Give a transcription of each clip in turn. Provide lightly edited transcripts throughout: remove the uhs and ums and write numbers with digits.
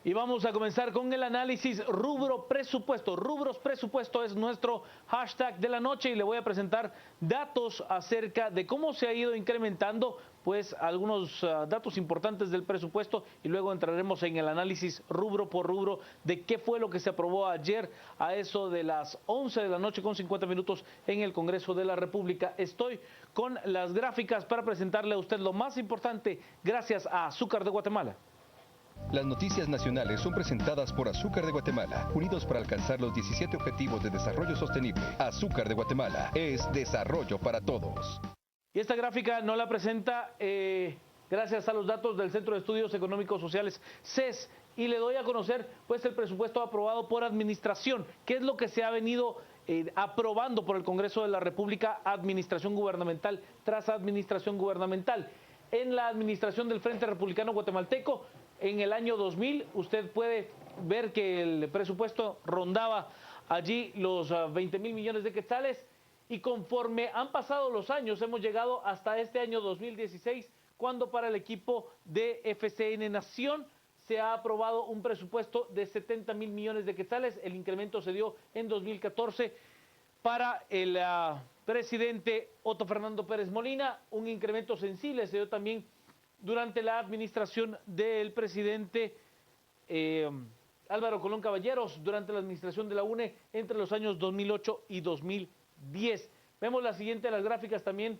Y vamos a comenzar con el análisis rubro presupuesto. Rubros presupuesto es nuestro hashtag de la noche y le voy a presentar datos acerca de cómo se ha ido incrementando pues algunos datos importantes del presupuesto y luego entraremos en el análisis rubro por rubro de qué fue lo que se aprobó ayer a eso de las 11 de la noche con 50 minutos en el Congreso de la República. Estoy con las gráficas para presentarle a usted lo más importante gracias a Azúcar de Guatemala. Las noticias nacionales son presentadas por Azúcar de Guatemala, unidos para alcanzar los 17 Objetivos de Desarrollo Sostenible. Azúcar de Guatemala es desarrollo para todos. Y esta gráfica no la presenta gracias a los datos del Centro de Estudios Económicos Sociales, CES, y le doy a conocer pues el presupuesto aprobado por administración, que es lo que se ha venido aprobando por el Congreso de la República, administración gubernamental tras administración gubernamental. En la administración del Frente Republicano Guatemalteco, en el año 2000, usted puede ver que el presupuesto rondaba allí los 20,000 millones de quetzales y conforme han pasado los años hemos llegado hasta este año 2016, cuando para el equipo de FCN Nación se ha aprobado un presupuesto de 70,000 millones de quetzales. El incremento se dio en 2014 para el presidente Otto Fernando Pérez Molina, un incremento sensible se dio también durante la administración del presidente Álvaro Colón Caballeros, durante la administración de la UNE entre los años 2008 y 2010. Vemos la siguiente de las gráficas también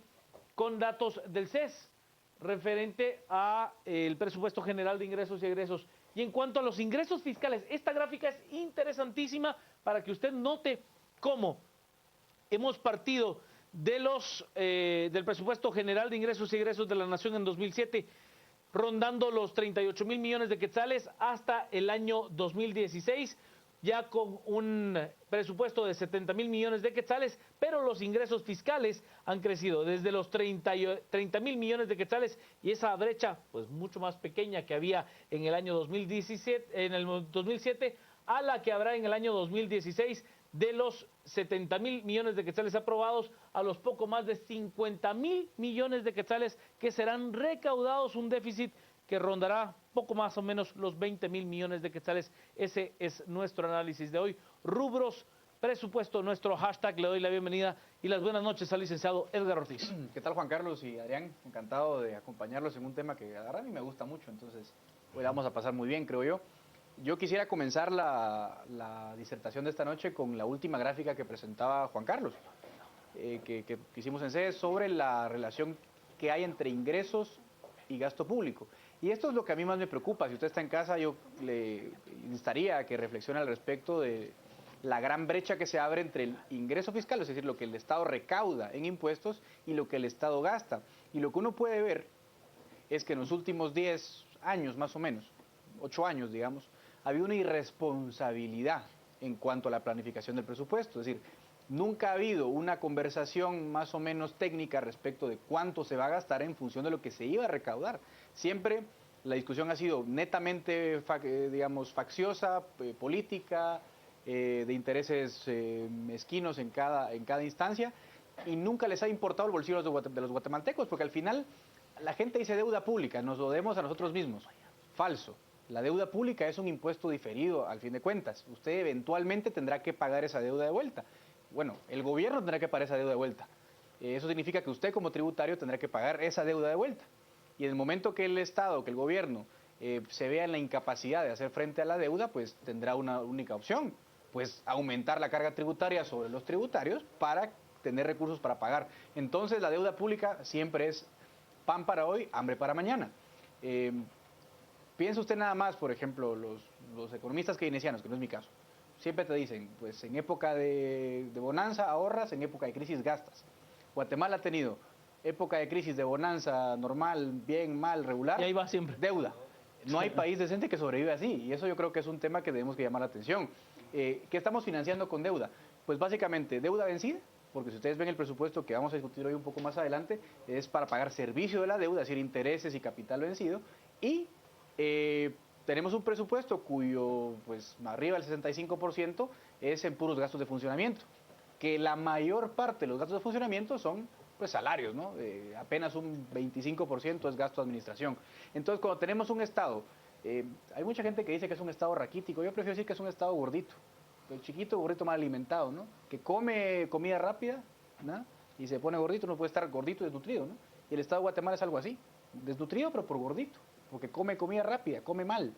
con datos del CES referente a el presupuesto general de ingresos y egresos. Y en cuanto a los ingresos fiscales, esta gráfica es interesantísima para que usted note cómo hemos partido de del presupuesto general de ingresos y egresos de la Nación en 2007, rondando los 38,000 millones de quetzales hasta el año 2016, ya con un presupuesto de 70,000 millones de quetzales, pero los ingresos fiscales han crecido desde los 30,000 millones de quetzales y esa brecha pues mucho más pequeña que había en el año 2007 a la que habrá en el año 2016, de los 70,000 millones de quetzales aprobados a los poco más de 50,000 millones de quetzales que serán recaudados, un déficit que rondará poco más o menos los 20,000 millones de quetzales. Ese es nuestro análisis de hoy. Rubros, presupuesto, nuestro hashtag. Le doy la bienvenida y las buenas noches al licenciado Edgar Ortiz. ¿Qué tal, Juan Carlos y Adrián? Encantado de acompañarlos en un tema que a mí me gusta mucho, entonces hoy vamos a pasar muy bien, creo yo. Yo quisiera comenzar la disertación de esta noche con la última gráfica que presentaba Juan Carlos, que hicimos en CES sobre la relación que hay entre ingresos y gasto público. Y esto es lo que a mí más me preocupa. Si usted está en casa, yo le instaría a que reflexione al respecto de la gran brecha que se abre entre el ingreso fiscal, es decir, lo que el Estado recauda en impuestos y lo que el Estado gasta. Y lo que uno puede ver es que en los últimos 10 años, más o menos, 8 años, digamos, había una irresponsabilidad en cuanto a la planificación del presupuesto. Es decir, nunca ha habido una conversación más o menos técnica respecto de cuánto se va a gastar en función de lo que se iba a recaudar. Siempre la discusión ha sido netamente, digamos, facciosa, política, de intereses mezquinos en cada instancia, y nunca les ha importado el bolsillo de los guatemaltecos, porque al final la gente dice deuda pública, nos lo debemos a nosotros mismos. Falso. La deuda pública es un impuesto diferido, al fin de cuentas. Usted eventualmente tendrá que pagar esa deuda de vuelta. Bueno, el gobierno tendrá que pagar esa deuda de vuelta. Eso significa que usted como tributario tendrá que pagar esa deuda de vuelta. Y en el momento que el Estado, que el gobierno, se vea en la incapacidad de hacer frente a la deuda, pues tendrá una única opción, pues aumentar la carga tributaria sobre los tributarios para tener recursos para pagar. Entonces la deuda pública siempre es pan para hoy, hambre para mañana. Piensa usted nada más, por ejemplo, los economistas keynesianos, que no es mi caso, siempre te dicen, pues en época de bonanza ahorras, en época de crisis gastas. Guatemala ha tenido época de crisis, de bonanza, normal, bien, mal, regular. Y ahí va siempre. Deuda. No hay país decente que sobrevive así, y eso yo creo que es un tema que debemos que llamar la atención. ¿Qué estamos financiando con deuda? Pues básicamente deuda vencida, porque si ustedes ven el presupuesto que vamos a discutir hoy un poco más adelante, es para pagar servicio de la deuda, es decir, intereses y capital vencido, y tenemos un presupuesto cuyo, pues, arriba del 65% es en puros gastos de funcionamiento, que la mayor parte de los gastos de funcionamiento son, pues, salarios, ¿no? Apenas un 25% es gasto de administración. Entonces, cuando tenemos un Estado Hay mucha gente que dice que es un Estado raquítico, yo prefiero decir que es un Estado gordito, el chiquito, gordito, mal alimentado, ¿no? Que come comida rápida, ¿no? Y se pone gordito, no puede estar gordito y desnutrido, ¿no? Y el Estado de Guatemala es algo así, desnutrido pero por gordito, porque come comida rápida, come mal.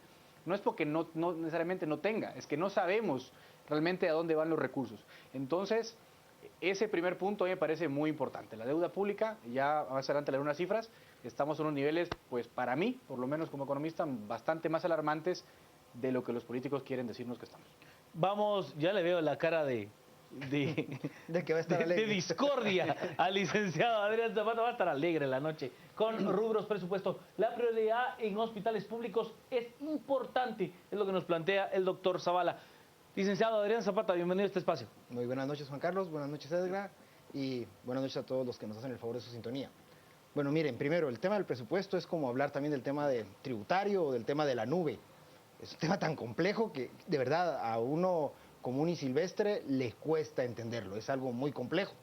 No es porque no necesariamente no tenga, es que no sabemos realmente a dónde van los recursos. Entonces, ese primer punto a mí me parece muy importante. La deuda pública, ya más adelante leer unas cifras, estamos en unos niveles, pues para mí, por lo menos como economista, bastante más alarmantes de lo que los políticos quieren decirnos que estamos. Vamos, ya le veo la cara de De que va a estar alegre. de discordia al licenciado Adrián Zapata. Va a estar alegre la noche con rubros presupuesto. La prioridad en hospitales públicos es importante, es lo que nos plantea el doctor Zavala. Licenciado Adrián Zapata, bienvenido a este espacio. Muy buenas noches, Juan Carlos, buenas noches, Edgar, y buenas noches a todos los que nos hacen el favor de su sintonía. Bueno, miren, primero, el tema del presupuesto es como hablar también del tema del tributario o del tema de la nube. Es un tema tan complejo que, de verdad, a uno común y silvestre le cuesta entenderlo. Es algo muy complejo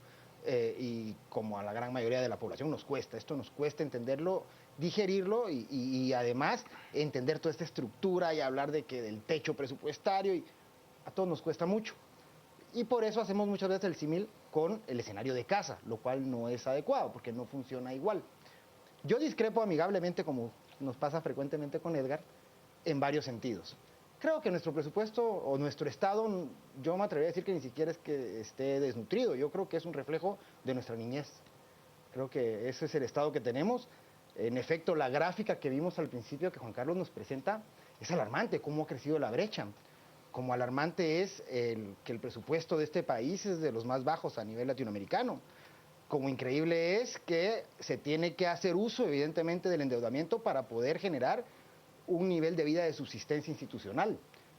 y como a la gran mayoría de la población nos cuesta. Esto nos cuesta entenderlo, digerirlo y además entender toda esta estructura y hablar de que del techo presupuestario. Y a todos nos cuesta mucho. Y por eso hacemos muchas veces el símil con el escenario de casa, lo cual no es adecuado porque no funciona igual. Yo discrepo amigablemente, como nos pasa frecuentemente con Edgar, en varios sentidos. Creo que nuestro presupuesto o nuestro Estado, yo me atrevería a decir que ni siquiera es que esté desnutrido, yo creo que es un reflejo de nuestra niñez. Creo que ese es el Estado que tenemos. En efecto, la gráfica que vimos al principio que Juan Carlos nos presenta es alarmante, cómo ha crecido la brecha. Como alarmante es que el presupuesto de este país es de los más bajos a nivel latinoamericano. Como increíble es que se tiene que hacer uso, evidentemente, del endeudamiento para poder generar un nivel de vida de subsistencia institucional.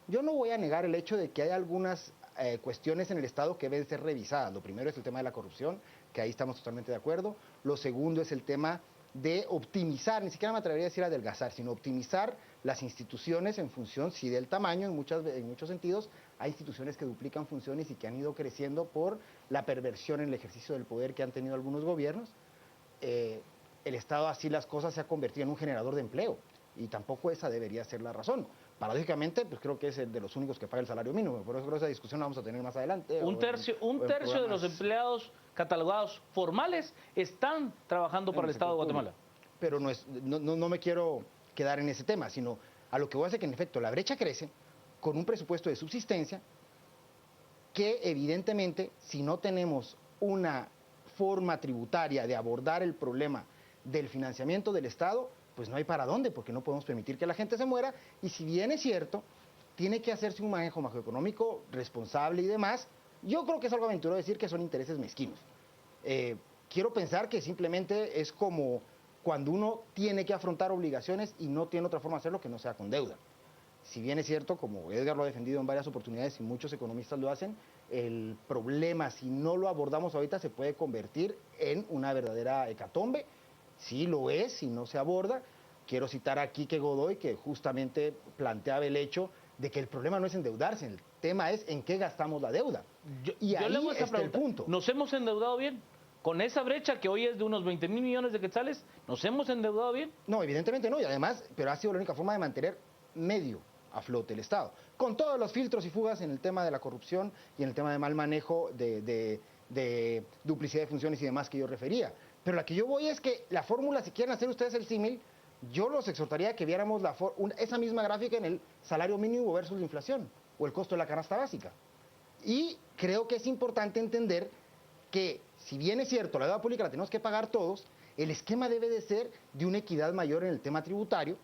Yo no voy a negar el hecho de que hay algunas cuestiones en el Estado que deben ser revisadas. Lo primero es el tema de la corrupción, que ahí estamos totalmente de acuerdo. Lo segundo es el tema de optimizar, ni siquiera me atrevería a decir adelgazar, sino optimizar las instituciones en función, sí, del tamaño, en muchos sentidos. Hay instituciones que duplican funciones y que han ido creciendo por la perversión en el ejercicio del poder que han tenido algunos gobiernos. El Estado, así las cosas, se ha convertido en un generador de empleo y tampoco esa debería ser la razón. Paradójicamente, pues creo que es el de los únicos que paga el salario mínimo, por eso creo que esa discusión la vamos a tener más adelante. Un tercio de los empleados catalogados formales están trabajando para el Estado de Guatemala. Pero no me quiero quedar en ese tema, sino a lo que voy a hacer que en efecto la brecha crece con un presupuesto de subsistencia que evidentemente, si no tenemos una forma tributaria de abordar el problema del financiamiento del Estado, pues no hay para dónde, porque no podemos permitir que la gente se muera, y si bien es cierto, tiene que hacerse un manejo macroeconómico responsable y demás. Yo creo que es algo aventurero decir que son intereses mezquinos. Quiero pensar que simplemente es como cuando uno tiene que afrontar obligaciones y no tiene otra forma de hacerlo que no sea con deuda. Si bien es cierto, como Edgar lo ha defendido en varias oportunidades y muchos economistas lo hacen, el problema, si no lo abordamos ahorita, se puede convertir en una verdadera hecatombe. Sí lo es, si no se aborda. Quiero citar aquí que Godoy, que justamente planteaba el hecho de que el problema no es endeudarse, el tema es en qué gastamos la deuda. Y ahí está el punto. ¿Nos hemos endeudado bien? Con esa brecha que hoy es de unos 20 mil millones de quetzales, ¿nos hemos endeudado bien? No, evidentemente no, y además, pero ha sido la única forma de mantener medio a flote el Estado, con todos los filtros y fugas en el tema de la corrupción y en el tema de mal manejo de duplicidad de funciones y demás que yo refería. Pero la que yo voy es que la fórmula, si quieren hacer ustedes el símil, yo los exhortaría a que viéramos esa misma gráfica en el salario mínimo versus la inflación o el costo de la canasta básica. Y creo que es importante entender que, si bien es cierto, la deuda pública la tenemos que pagar todos, el esquema debe de ser de una equidad mayor en el tema tributario,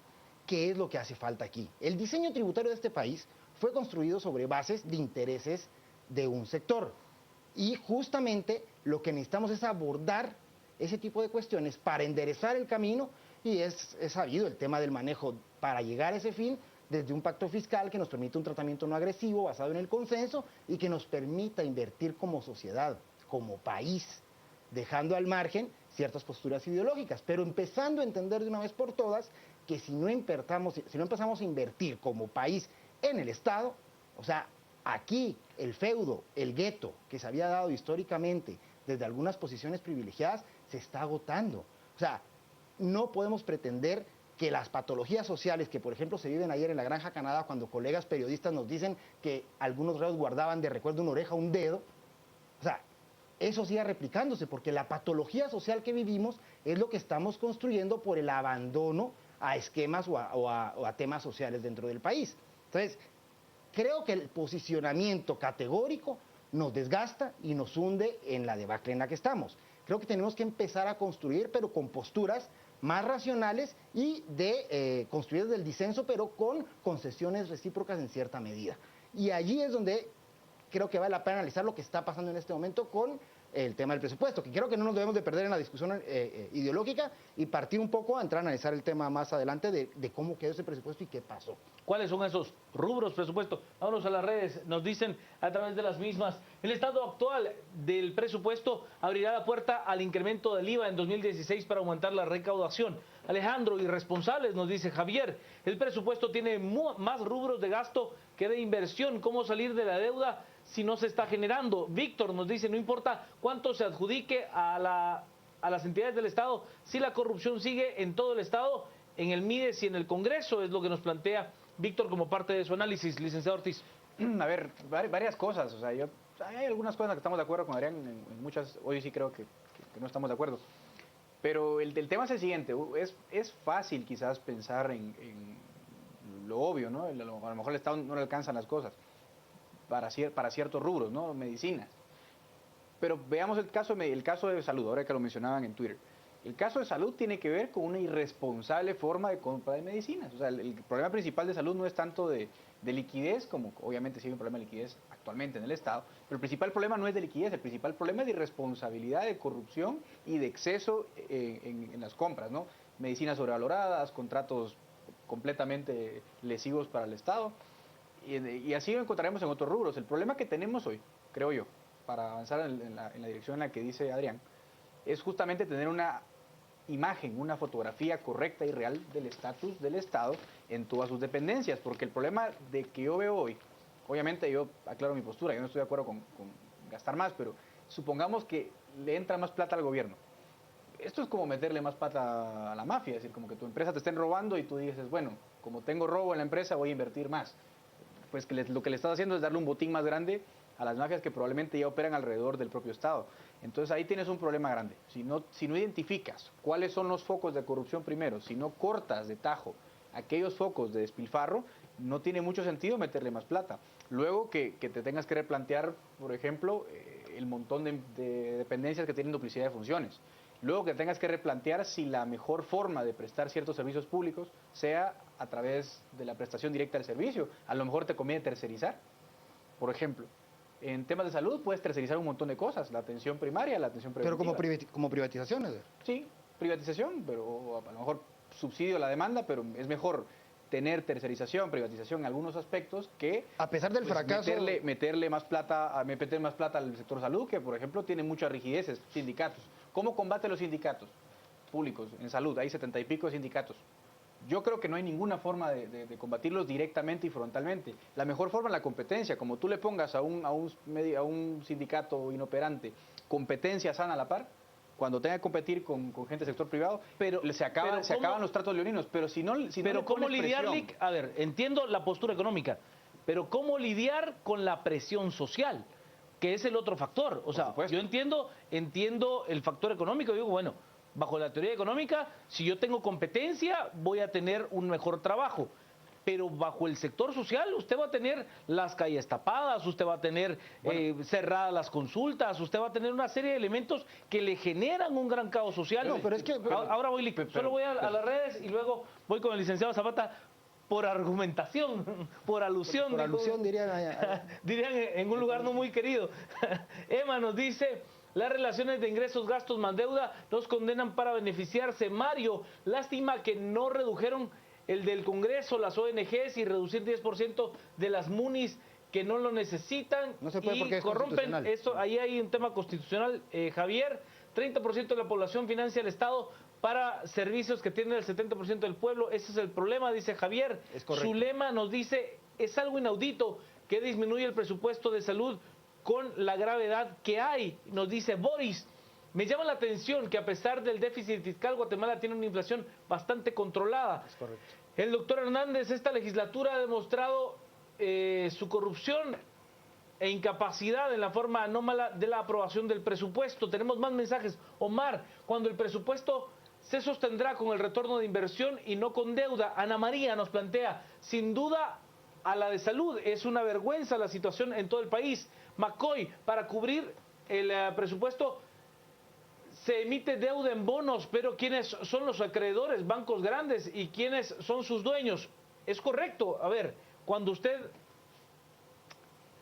que es lo que hace falta aquí. El diseño tributario de este país fue construido sobre bases de intereses de un sector. Y justamente lo que necesitamos es abordar ese tipo de cuestiones para enderezar el camino, y es sabido el tema del manejo para llegar a ese fin desde un pacto fiscal que nos permita un tratamiento no agresivo basado en el consenso y que nos permita invertir como sociedad, como país, dejando al margen ciertas posturas ideológicas, pero empezando a entender de una vez por todas que si no empezamos a invertir como país en el Estado, o sea, aquí el feudo, el gueto que se había dado históricamente desde algunas posiciones privilegiadas, se está agotando. O sea, no podemos pretender que las patologías sociales que, por ejemplo, se viven ayer en la Granja Canadá, cuando colegas periodistas nos dicen que algunos reos guardaban de recuerdo una oreja, un dedo, o sea, eso siga replicándose, porque la patología social que vivimos es lo que estamos construyendo por el abandono a esquemas o a temas sociales dentro del país. Entonces, creo que el posicionamiento categórico nos desgasta y nos hunde en la debacle en la que estamos. Creo que tenemos que empezar a construir, pero con posturas más racionales y de construir desde el disenso, pero con concesiones recíprocas en cierta medida. Y allí es donde creo que vale la pena analizar lo que está pasando en este momento con el tema del presupuesto, que creo que no nos debemos de perder en la discusión ideológica y partir un poco a entrar a analizar el tema más adelante de cómo quedó ese presupuesto y qué pasó. ¿Cuáles son esos rubros presupuesto? Vámonos a las redes, nos dicen a través de las mismas. El estado actual del presupuesto abrirá la puerta al incremento del IVA en 2016 para aumentar la recaudación. Alejandro, irresponsables, nos dice Javier. El presupuesto tiene más rubros de gasto que de inversión. ¿Cómo salir de la deuda si no se está generando? Víctor nos dice, no importa cuánto se adjudique a las entidades del Estado, si la corrupción sigue en todo el Estado, en el MIDES y en el Congreso, es lo que nos plantea Víctor como parte de su análisis, licenciado Ortiz. A ver, varias cosas. O sea, hay algunas cosas en las que estamos de acuerdo con Adrián, en muchas, hoy sí creo que no estamos de acuerdo. Pero el tema es el siguiente, es fácil quizás pensar en lo obvio, ¿no? A lo mejor el Estado no le alcanzan las cosas para ciertos rubros, ¿no? Medicinas. Pero veamos el caso de salud, ahora que lo mencionaban en Twitter. El caso de salud tiene que ver con una irresponsable forma de compra de medicinas. O sea, el problema principal de salud no es tanto de liquidez, como obviamente sí hay un problema de liquidez actualmente en el Estado, pero el principal problema no es de liquidez, el principal problema es de irresponsabilidad, de corrupción y de exceso en las compras, ¿no? Medicinas sobrevaloradas, contratos completamente lesivos para el Estado, y así lo encontraremos en otros rubros. El problema que tenemos hoy, creo yo, para avanzar en la dirección en la que dice Adrián, es justamente tener una imagen, una fotografía correcta y real del estatus del Estado en todas sus dependencias, porque el problema de que yo veo hoy, obviamente yo aclaro mi postura, yo no estoy de acuerdo con gastar más, pero supongamos que le entra más plata al gobierno. Esto es como meterle más plata a la mafia, es decir, como que tu empresa te estén robando y tú dices, bueno, como tengo robo en la empresa voy a invertir más. Pues que lo que le estás haciendo es darle un botín más grande a las mafias que probablemente ya operan alrededor del propio Estado. Entonces ahí tienes un problema grande. Si no identificas cuáles son los focos de corrupción primero, si no cortas de tajo aquellos focos de despilfarro, no tiene mucho sentido meterle más plata. Luego que te tengas que replantear, por ejemplo, el montón de dependencias que tienen duplicidad de funciones. Luego que tengas que replantear si la mejor forma de prestar ciertos servicios públicos sea a través de la prestación directa del servicio. A lo mejor te conviene tercerizar, por ejemplo. En temas de salud puedes tercerizar un montón de cosas, la atención primaria, la atención preventiva. Pero como privatizaciones. Sí, privatización, pero a lo mejor subsidio a la demanda, pero es mejor tener tercerización, privatización en algunos aspectos que a pesar del fracaso meterle más plata al sector salud, que por ejemplo tiene muchas rigideces, sindicatos. ¿Cómo combate los sindicatos públicos en salud? Hay 70 y pico de sindicatos. Yo creo que no hay ninguna forma de combatirlos directamente y frontalmente. La mejor forma es la competencia. Como tú le pongas a un sindicato inoperante competencia sana a la par, cuando tenga que competir con gente del sector privado, pero se acaban los tratos leoninos. Pero si no ¿cómo lidiar? A ver, entiendo la postura económica, pero ¿cómo lidiar con la presión social? Que es el otro factor. O sea, yo entiendo el factor económico. Digo, bueno, bajo la teoría económica, si yo tengo competencia, voy a tener un mejor trabajo. Pero bajo el sector social, usted va a tener las calles tapadas, usted va a tener cerradas las consultas, usted va a tener una serie de elementos que le generan un gran caos social. No, pero es que... Ahora voy, solo voy a las redes y luego voy con el licenciado Zapata por argumentación, por alusión. Por alusión dirían en un lugar no muy querido. Emma nos dice... Las relaciones de ingresos, gastos más deuda nos condenan para beneficiarse. Mario, lástima que no redujeron el del Congreso, las ONGs y reducir 10% de las MUNIs que no lo necesitan. No se puede y porque es corrompen esto. Ahí hay un tema constitucional, Javier. 30% de la población financia el Estado para servicios que tiene el 70% del pueblo. Ese es el problema, dice Javier. Es correcto. Zulema nos dice, es algo inaudito que disminuye el presupuesto de salud con la gravedad que hay, nos dice Boris. Me llama la atención que a pesar del déficit fiscal, Guatemala tiene una inflación bastante controlada. Es correcto. El doctor Hernández, esta legislatura ha demostrado su corrupción e incapacidad en la forma anómala de la aprobación del presupuesto. Tenemos más mensajes. Omar, cuando el presupuesto se sostendrá con el retorno de inversión y no con deuda. Ana María nos plantea, sin duda, a la de salud. Es una vergüenza la situación en todo el país. McCoy, para cubrir el presupuesto se emite deuda en bonos, pero ¿quiénes son los acreedores? Bancos grandes, ¿y quiénes son sus dueños? Es correcto. A ver, cuando usted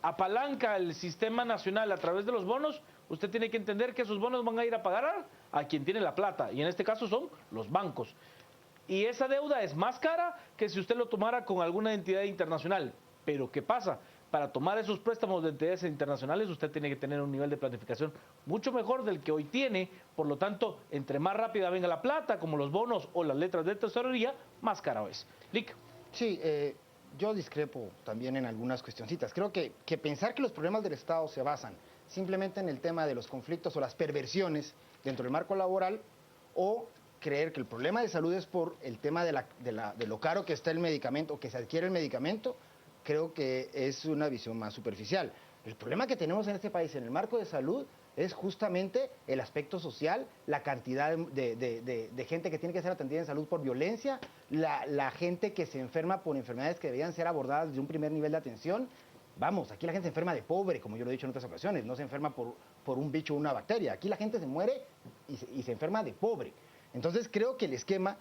apalanca el sistema nacional a través de los bonos, usted tiene que entender que esos bonos van a ir a pagar a quien tiene la plata, y en este caso son los bancos. Y esa deuda es más cara que si usted lo tomara con alguna entidad internacional. Pero ¿qué pasa? Para tomar esos préstamos de entidades internacionales usted tiene que tener un nivel de planificación mucho mejor del que hoy tiene. Por lo tanto, entre más rápida venga la plata, como los bonos o las letras de tesorería, más caro es. Lick. Sí, yo discrepo también en algunas cuestioncitas. Creo que pensar que los problemas del Estado se basan simplemente en el tema de los conflictos o las perversiones dentro del marco laboral, o creer que el problema de salud es por el tema de lo caro que está el medicamento o que se adquiere el medicamento, creo que es una visión más superficial. El problema que tenemos en este país en el marco de salud es justamente el aspecto social, la cantidad de gente que tiene que ser atendida en salud por violencia, la gente que se enferma por enfermedades que deberían ser abordadas desde un primer nivel de atención. Vamos, aquí la gente se enferma de pobre, como yo lo he dicho en otras ocasiones, no se enferma por un bicho o una bacteria. Aquí la gente se muere y se enferma de pobre. Entonces creo que el esquema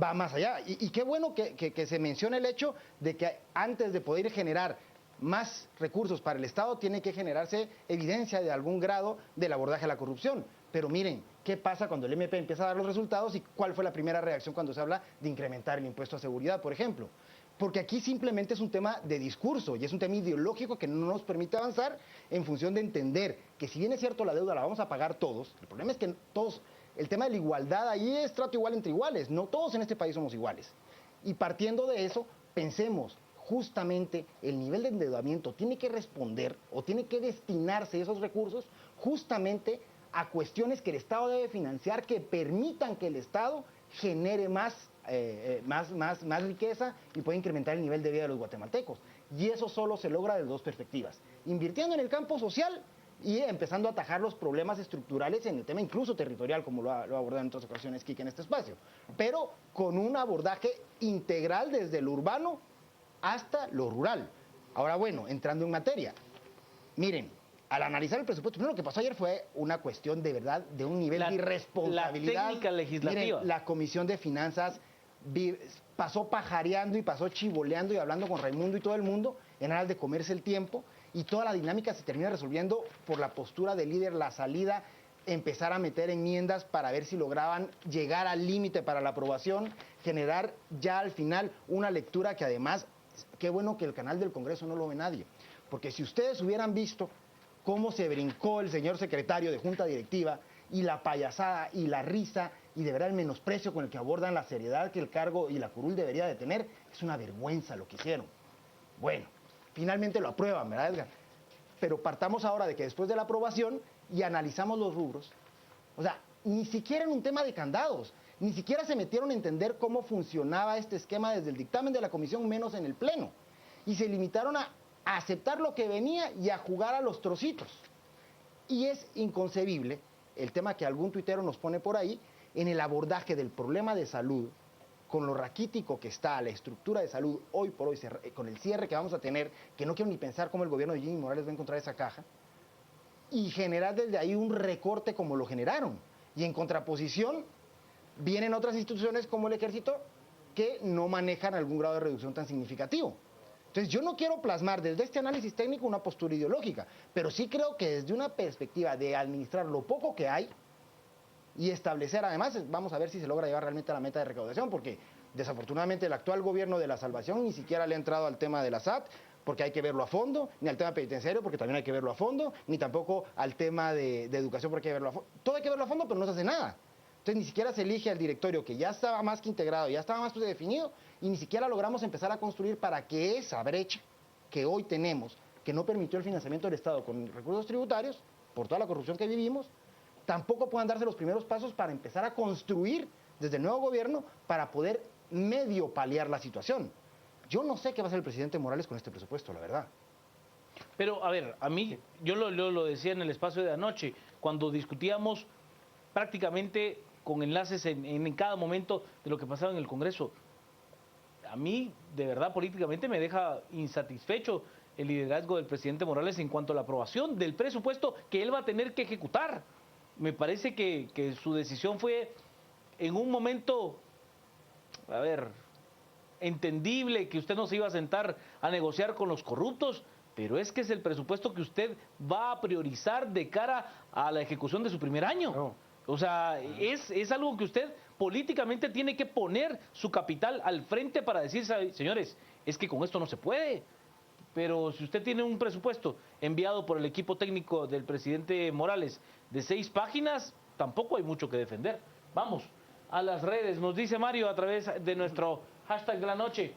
va más allá. Y qué bueno que se mencione el hecho de que antes de poder generar más recursos para el Estado, tiene que generarse evidencia de algún grado del abordaje a la corrupción. Pero miren, ¿qué pasa cuando el MP empieza a dar los resultados y cuál fue la primera reacción cuando se habla de incrementar el impuesto a seguridad, por ejemplo? Porque aquí simplemente es un tema de discurso y es un tema ideológico que no nos permite avanzar en función de entender que si bien es cierto la deuda la vamos a pagar todos, el problema es que todos, el tema de la igualdad ahí es trato igual entre iguales, no todos en este país somos iguales. Y partiendo de eso, pensemos, justamente el nivel de endeudamiento tiene que responder o tiene que destinarse esos recursos justamente a cuestiones que el Estado debe financiar que permitan que el Estado genere más riqueza y pueda incrementar el nivel de vida de los guatemaltecos. Y eso solo se logra de dos perspectivas: invirtiendo en el campo social y empezando a atajar los problemas estructurales en el tema incluso territorial, como lo ha abordado en otras ocasiones Kike en este espacio, pero con un abordaje integral desde lo urbano hasta lo rural. Ahora, bueno, entrando en materia, miren, al analizar el presupuesto, primero lo que pasó ayer fue una cuestión de verdad de un nivel de irresponsabilidad. La técnica legislativa. Miren, la Comisión de Finanzas pasó pajareando y pasó chivoleando y hablando con Raimundo y todo el mundo en aras de comerse el tiempo, y toda la dinámica se termina resolviendo por la postura del líder, la salida, empezar a meter enmiendas para ver si lograban llegar al límite para la aprobación, generar ya al final una lectura que además, qué bueno que el canal del Congreso no lo ve nadie, porque si ustedes hubieran visto cómo se brincó el señor secretario de Junta Directiva y la payasada y la risa y de verdad el menosprecio con el que abordan la seriedad que el cargo y la curul debería de tener, es una vergüenza lo que hicieron. Bueno, finalmente lo aprueban, ¿verdad, Edgar? Pero partamos ahora de que después de la aprobación y analizamos los rubros, o sea, ni siquiera en un tema de candados, ni siquiera se metieron a entender cómo funcionaba este esquema desde el dictamen de la comisión, menos en el pleno, y se limitaron a aceptar lo que venía y a jugar a los trocitos. Y es inconcebible el tema que algún tuitero nos pone por ahí en el abordaje del problema de salud, con lo raquítico que está la estructura de salud hoy por hoy, con el cierre que vamos a tener, que no quiero ni pensar cómo el gobierno de Jimmy Morales va a encontrar esa caja, y generar desde ahí un recorte como lo generaron. Y en contraposición vienen otras instituciones como el Ejército que no manejan algún grado de reducción tan significativo. Entonces yo no quiero plasmar desde este análisis técnico una postura ideológica, pero sí creo que desde una perspectiva de administrar lo poco que hay y establecer, además, vamos a ver si se logra llevar realmente a la meta de recaudación, porque desafortunadamente el actual gobierno de la Salvación ni siquiera le ha entrado al tema de la SAT, porque hay que verlo a fondo, ni al tema penitenciario, porque también hay que verlo a fondo, ni tampoco al tema de educación, porque hay que verlo a fondo. Todo hay que verlo a fondo, pero no se hace nada. Entonces ni siquiera se elige al directorio, que ya estaba más que integrado, ya estaba más definido, y ni siquiera logramos empezar a construir para que esa brecha que hoy tenemos, que no permitió el financiamiento del Estado con recursos tributarios, por toda la corrupción que vivimos, tampoco puedan darse los primeros pasos para empezar a construir desde el nuevo gobierno para poder medio paliar la situación. Yo no sé qué va a hacer el presidente Morales con este presupuesto, la verdad. Pero, a ver, a mí, yo lo decía en el espacio de anoche, cuando discutíamos prácticamente con enlaces en cada momento de lo que pasaba en el Congreso. A mí, de verdad, políticamente me deja insatisfecho el liderazgo del presidente Morales en cuanto a la aprobación del presupuesto que él va a tener que ejecutar. Me parece que su decisión fue en un momento, a ver, entendible, que usted no se iba a sentar a negociar con los corruptos, pero es que es el presupuesto que usted va a priorizar de cara a la ejecución de su primer año. No. O sea, es algo que usted políticamente tiene que poner su capital al frente para decir, señores, es que con esto no se puede. Pero si usted tiene un presupuesto enviado por el equipo técnico del presidente Morales de 6 páginas, tampoco hay mucho que defender. Vamos a las redes, nos dice Mario a través de nuestro hashtag de la noche.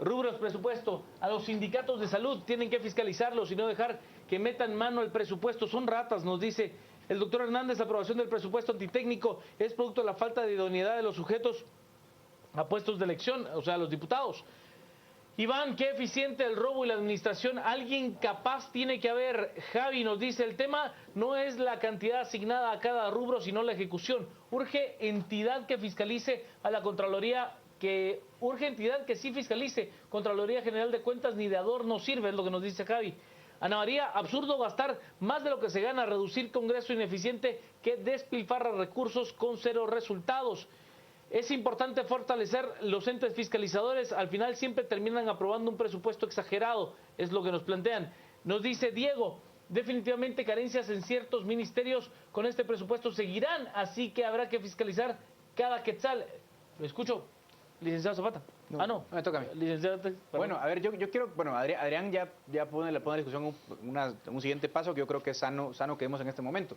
Rubros presupuesto, a los sindicatos de salud tienen que fiscalizarlos y no dejar que metan mano al presupuesto. Son ratas, nos dice el doctor Hernández. La aprobación del presupuesto antitécnico es producto de la falta de idoneidad de los sujetos a puestos de elección, o sea, los diputados. Iván, qué eficiente el robo y la administración. Alguien capaz tiene que haber. Javi nos dice, el tema no es la cantidad asignada a cada rubro, sino la ejecución. Urge entidad que fiscalice a la Contraloría, urge entidad que sí fiscalice. Contraloría General de Cuentas ni de adorno sirve, es lo que nos dice Javi. Ana María, absurdo gastar más de lo que se gana, reducir Congreso ineficiente que despilfarra recursos con 0 resultados. Es importante fortalecer los entes fiscalizadores, al final siempre terminan aprobando un presupuesto exagerado, es lo que nos plantean. Nos dice Diego, definitivamente carencias en ciertos ministerios con este presupuesto seguirán, así que habrá que fiscalizar cada quetzal. ¿Lo escucho, licenciado Zapata? No, no. me toca a mí. Licenciado, Bueno, a ver, yo quiero, bueno, Adrián ya pone la discusión un siguiente paso que yo creo que es sano que demos en este momento.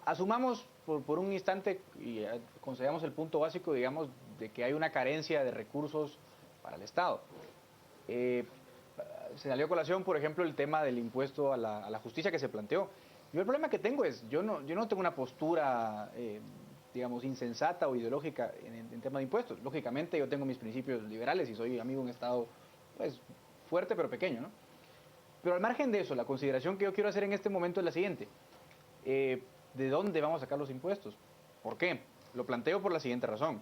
Asumamos por un instante y concedamos el punto básico, digamos, de que hay una carencia de recursos para el Estado. Se salió a colación, por ejemplo, el tema del impuesto a la justicia que se planteó. Yo el problema que tengo es, yo no tengo una postura, digamos, insensata o ideológica en tema de impuestos. Lógicamente yo tengo mis principios liberales y soy amigo de un Estado, pues, fuerte pero pequeño, ¿no? Pero al margen de eso, la consideración que yo quiero hacer en este momento es la siguiente. ¿De dónde vamos a sacar los impuestos? ¿Por qué? Lo planteo por la siguiente razón.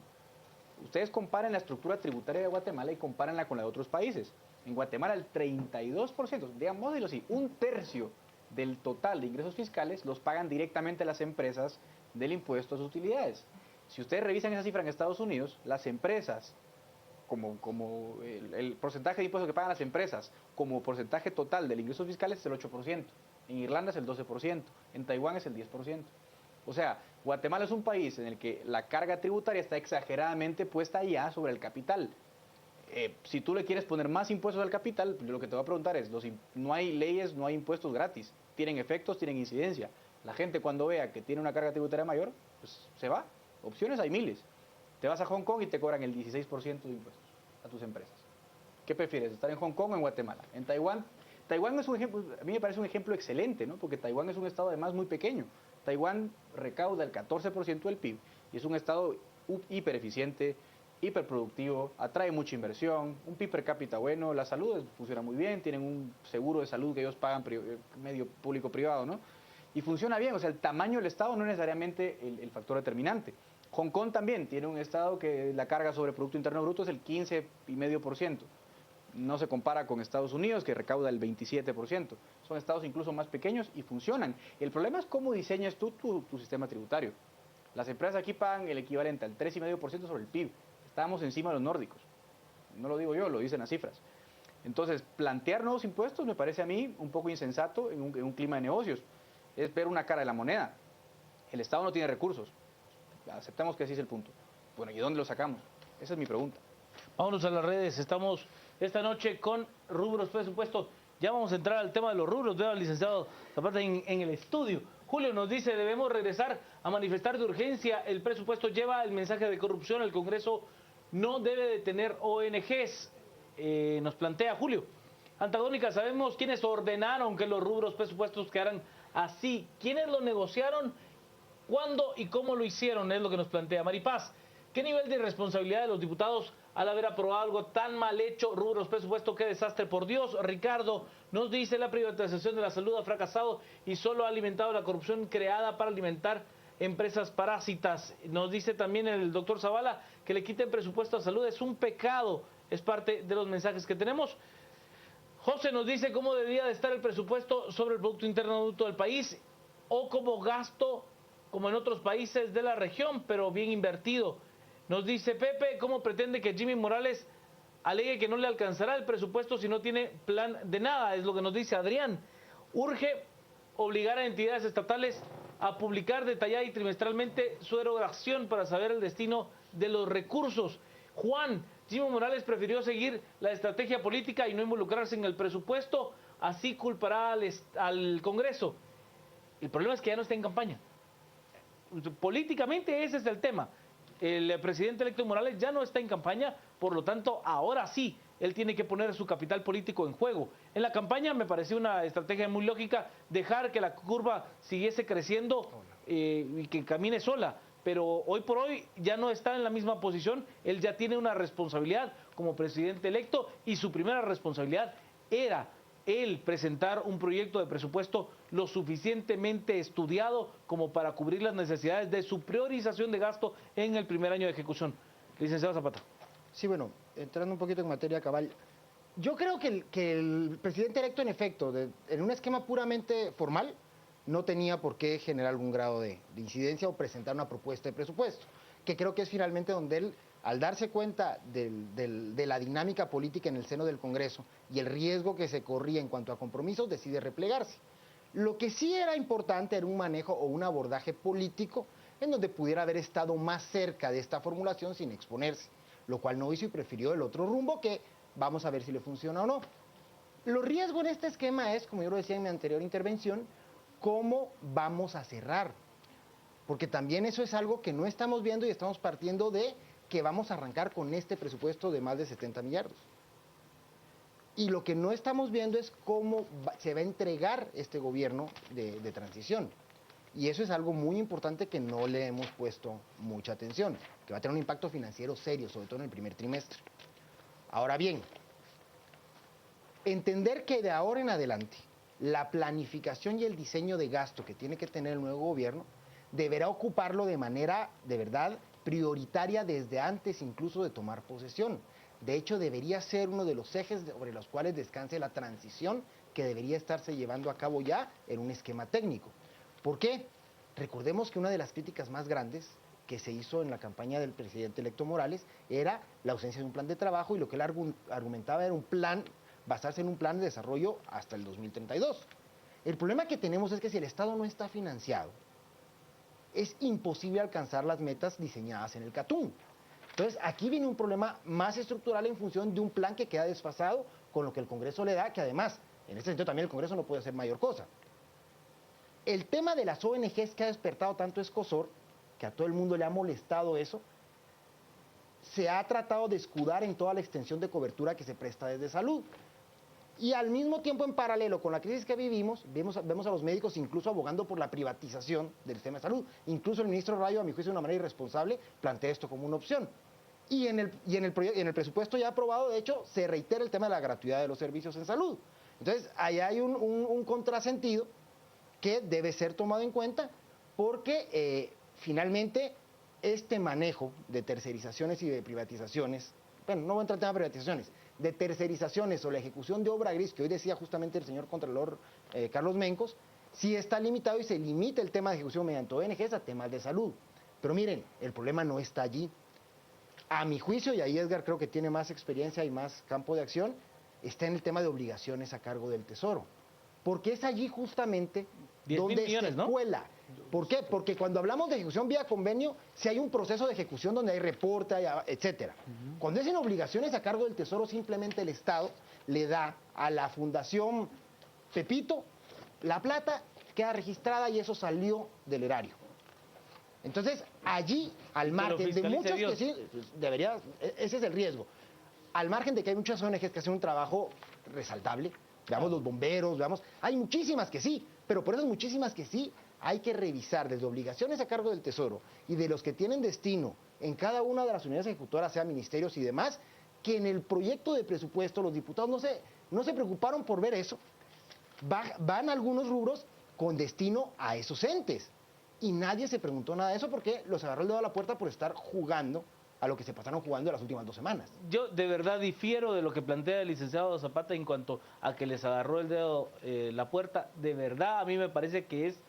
Ustedes comparen la estructura tributaria de Guatemala y compárenla con la de otros países. En Guatemala el 32%, digámoslo así, 1/3 del total de ingresos fiscales los pagan directamente las empresas del impuesto a sus utilidades. Si ustedes revisan esa cifra en Estados Unidos, las empresas, como el porcentaje de impuestos que pagan las empresas como porcentaje total del ingreso fiscal es el 8%. En Irlanda es el 12%, en Taiwán es el 10%. O sea, Guatemala es un país en el que la carga tributaria está exageradamente puesta ya sobre el capital. Si tú le quieres poner más impuestos al capital, yo lo que te voy a preguntar es, no hay leyes, no hay impuestos gratis. Tienen efectos, tienen incidencia. La gente cuando vea que tiene una carga tributaria mayor, pues se va. Opciones hay miles. Te vas a Hong Kong y te cobran el 16% de impuestos a tus empresas. ¿Qué prefieres, estar en Hong Kong o en Guatemala? En Taiwán es un ejemplo, a mí me parece un ejemplo excelente, ¿no? Porque Taiwán es un estado además muy pequeño. Taiwán recauda el 14% del PIB y es un estado hiper eficiente, hiperproductivo, atrae mucha inversión, un PIB per cápita bueno, la salud funciona muy bien, tienen un seguro de salud que ellos pagan medio público-privado, ¿no? Y funciona bien, o sea, el tamaño del estado no es necesariamente el factor determinante. Hong Kong también tiene un estado que la carga sobre Producto Interno Bruto es el 15,5%. No se compara con Estados Unidos, que recauda el 27%. Son estados incluso más pequeños y funcionan. El problema es cómo diseñas tú tu sistema tributario. Las empresas aquí pagan el equivalente al 3,5% sobre el PIB. Estábamos encima de los nórdicos. No lo digo yo, lo dicen las cifras. Entonces, plantear nuevos impuestos me parece a mí un poco insensato en un clima de negocios. Es ver una cara de la moneda. El Estado no tiene recursos. Aceptamos que así es el punto. Bueno, ¿y dónde lo sacamos? Esa es mi pregunta. Vámonos a las redes, estamos esta noche con rubros presupuesto. Ya vamos a entrar al tema de los rubros, veo al licenciado Zapata en el estudio. Julio nos dice, debemos regresar a manifestar de urgencia, el presupuesto lleva el mensaje de corrupción, el Congreso no debe de tener ONGs, nos plantea Julio. Antagónica, sabemos quiénes ordenaron que los rubros presupuestos quedaran así. ¿Quiénes lo negociaron? ¿Cuándo y cómo lo hicieron? Es lo que nos plantea Maripaz. ¿Qué nivel de irresponsabilidad de los diputados al haber aprobado algo tan mal hecho? Rubros, presupuesto, qué desastre, por Dios. Ricardo nos dice: la privatización de la salud ha fracasado y solo ha alimentado la corrupción creada para alimentar empresas parásitas. Nos dice también el doctor Zavala que le quiten presupuesto a salud es un pecado. Es parte de los mensajes que tenemos. José nos dice cómo debería de estar el presupuesto sobre el Producto Interno Bruto del país o como gasto como en otros países de la región, pero bien invertido. Nos dice Pepe, ¿cómo pretende que Jimmy Morales alegue que no le alcanzará el presupuesto si no tiene plan de nada? Es lo que nos dice Adrián. Urge obligar a entidades estatales a publicar detallada y trimestralmente su erogación para saber el destino de los recursos. Juan, Jimmy Morales prefirió seguir la estrategia política y no involucrarse en el presupuesto, así culpará al Congreso. El problema es que ya no está en campaña. Políticamente ese es el tema. El presidente electo Morales ya no está en campaña, por lo tanto, ahora sí, él tiene que poner su capital político en juego. En la campaña me pareció una estrategia muy lógica dejar que la curva siguiese creciendo y que camine sola, pero hoy por hoy ya no está en la misma posición, él ya tiene una responsabilidad como presidente electo y su primera responsabilidad era el presentar un proyecto de presupuesto lo suficientemente estudiado como para cubrir las necesidades de su priorización de gasto en el primer año de ejecución. Licenciado Zapata. Sí, bueno, entrando un poquito en materia cabal, yo creo que el presidente electo, en efecto, en un esquema puramente formal, no tenía por qué generar algún grado de incidencia o presentar una propuesta de presupuesto, que creo que es finalmente donde él, al darse cuenta de la dinámica política en el seno del Congreso y el riesgo que se corría en cuanto a compromisos, decide replegarse. Lo que sí era importante era un manejo o un abordaje político en donde pudiera haber estado más cerca de esta formulación sin exponerse, lo cual no hizo y prefirió el otro rumbo que vamos a ver si le funciona o no. Lo riesgo en este esquema es, como yo lo decía en mi anterior intervención, cómo vamos a cerrar, porque también eso es algo que no estamos viendo y estamos partiendo de que vamos a arrancar con este presupuesto de más de 70 millardos. Y lo que no estamos viendo es cómo se va a entregar este gobierno de transición. Y eso es algo muy importante que no le hemos puesto mucha atención, que va a tener un impacto financiero serio, sobre todo en el primer trimestre. Ahora bien, entender que de ahora en adelante la planificación y el diseño de gasto que tiene que tener el nuevo gobierno deberá ocuparlo de manera, de verdad, prioritaria desde antes incluso de tomar posesión. De hecho, debería ser uno de los ejes sobre los cuales descanse la transición que debería estarse llevando a cabo ya en un esquema técnico. ¿Por qué? Recordemos que una de las críticas más grandes que se hizo en la campaña del presidente electo Morales era la ausencia de un plan de trabajo y lo que él argumentaba era un plan, basarse en un plan de desarrollo hasta el 2032. El problema que tenemos es que si el Estado no está financiado, es imposible alcanzar las metas diseñadas en el CATUM. Entonces, aquí viene un problema más estructural en función de un plan que queda desfasado con lo que el Congreso le da, que además, en ese sentido también el Congreso no puede hacer mayor cosa. El tema de las ONGs que ha despertado tanto escozor, que a todo el mundo le ha molestado eso, se ha tratado de escudar en toda la extensión de cobertura que se presta desde salud. Y al mismo tiempo, en paralelo con la crisis que vivimos, vemos a los médicos incluso abogando por la privatización del sistema de salud. Incluso el ministro Rayo, a mi juicio de una manera irresponsable, plantea esto como una opción. Y en el presupuesto ya aprobado, de hecho, se reitera el tema de la gratuidad de los servicios en salud. Entonces, ahí hay un contrasentido que debe ser tomado en cuenta porque finalmente este manejo de tercerizaciones y de privatizaciones, bueno, no voy a entrar en el tema de privatizaciones, de tercerizaciones o la ejecución de obra gris, que hoy decía justamente el señor Contralor Carlos Mencos, sí está limitado y se limita el tema de ejecución mediante ONGs a temas de salud. Pero miren, el problema no está allí. A mi juicio, y ahí Edgar creo que tiene más experiencia y más campo de acción, está en el tema de obligaciones a cargo del Tesoro. Porque es allí justamente donde millones, se ¿no? cuela. ¿Por qué? Porque cuando hablamos de ejecución vía convenio, si hay un proceso de ejecución donde hay reporte, etcétera. Cuando es en obligaciones a cargo del Tesoro, simplemente el Estado le da a la Fundación Pepito la plata, queda registrada y eso salió del erario. Entonces, allí, al margen de muchos que sí, debería, ese es el riesgo. Al margen de que hay muchas ONGs que hacen un trabajo resaltable, veamos los bomberos, veamos, hay muchísimas que sí, pero por esas muchísimas que sí hay que revisar, desde obligaciones a cargo del Tesoro y de los que tienen destino en cada una de las unidades ejecutoras, sea ministerios y demás, que en el proyecto de presupuesto los diputados no se preocuparon por ver eso. Van algunos rubros con destino a esos entes. Y nadie se preguntó nada de eso porque los agarró el dedo a la puerta por estar jugando a lo que se pasaron jugando las últimas 2 semanas. Yo de verdad difiero de lo que plantea el licenciado Zapata en cuanto a que les agarró el dedo la puerta. De verdad, a mí me parece que es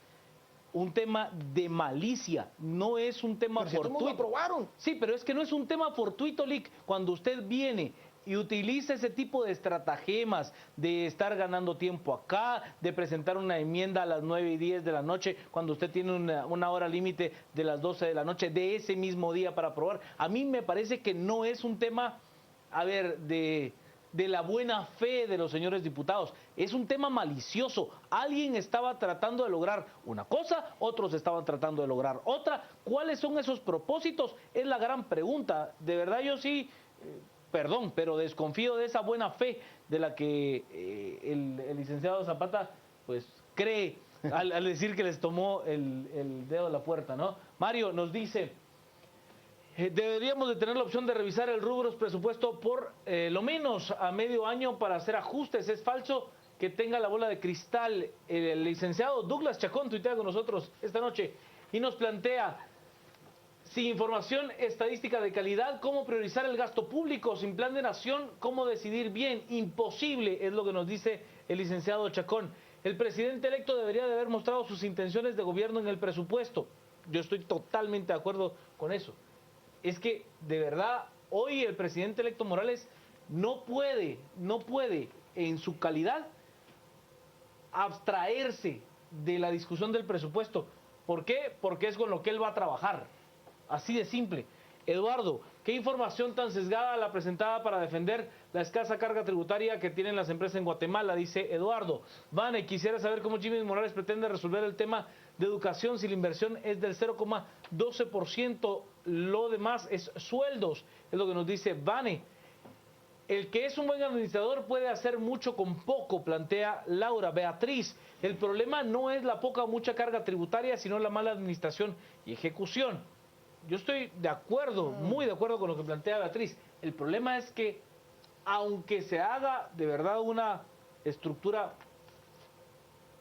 un tema de malicia, no es un tema Pero si todos lo fortuito. aprobaron. Sí, pero es que no es un tema fortuito, Lick. Cuando usted viene y utiliza ese tipo de estratagemas de estar ganando tiempo acá, de presentar una enmienda a las 9:10 de la noche, cuando usted tiene una hora límite de las 12 de la noche de ese mismo día para aprobar, a mí me parece que no es un tema, a ver, de la buena fe de los señores diputados. Es un tema malicioso. Alguien estaba tratando de lograr una cosa, otros estaban tratando de lograr otra. ¿Cuáles son esos propósitos? Es la gran pregunta. De verdad yo sí, perdón, pero desconfío de esa buena fe de la que el licenciado Zapata pues cree al decir que les tomó el dedo a la puerta, ¿no? Mario nos dice: deberíamos de tener la opción de revisar el rubro presupuesto por lo menos a medio año para hacer ajustes. Es falso que tenga la bola de cristal. El licenciado Douglas Chacón tuitea con nosotros esta noche y nos plantea: sin información estadística de calidad, ¿cómo priorizar el gasto público? Sin plan de nación, ¿cómo decidir bien? Imposible, es lo que nos dice el licenciado Chacón. El presidente electo debería de haber mostrado sus intenciones de gobierno en el presupuesto. Yo estoy totalmente de acuerdo con eso. Es que, de verdad, hoy el presidente electo Morales no puede, en su calidad, abstraerse de la discusión del presupuesto. ¿Por qué? Porque es con lo que él va a trabajar. Así de simple. Eduardo, ¿qué información tan sesgada la presentada para defender la escasa carga tributaria que tienen las empresas en Guatemala? Dice Eduardo. Vane, quisiera saber cómo Jimmy Morales pretende resolver el tema de educación si la inversión es del 0,12%, lo demás es sueldos, es lo que nos dice Vane. El que es un buen administrador puede hacer mucho con poco, plantea Laura. Beatriz, el problema no es la poca o mucha carga tributaria, sino la mala administración y ejecución. Yo estoy de acuerdo, muy de acuerdo con lo que plantea Beatriz. El problema es que, aunque se haga de verdad una estructura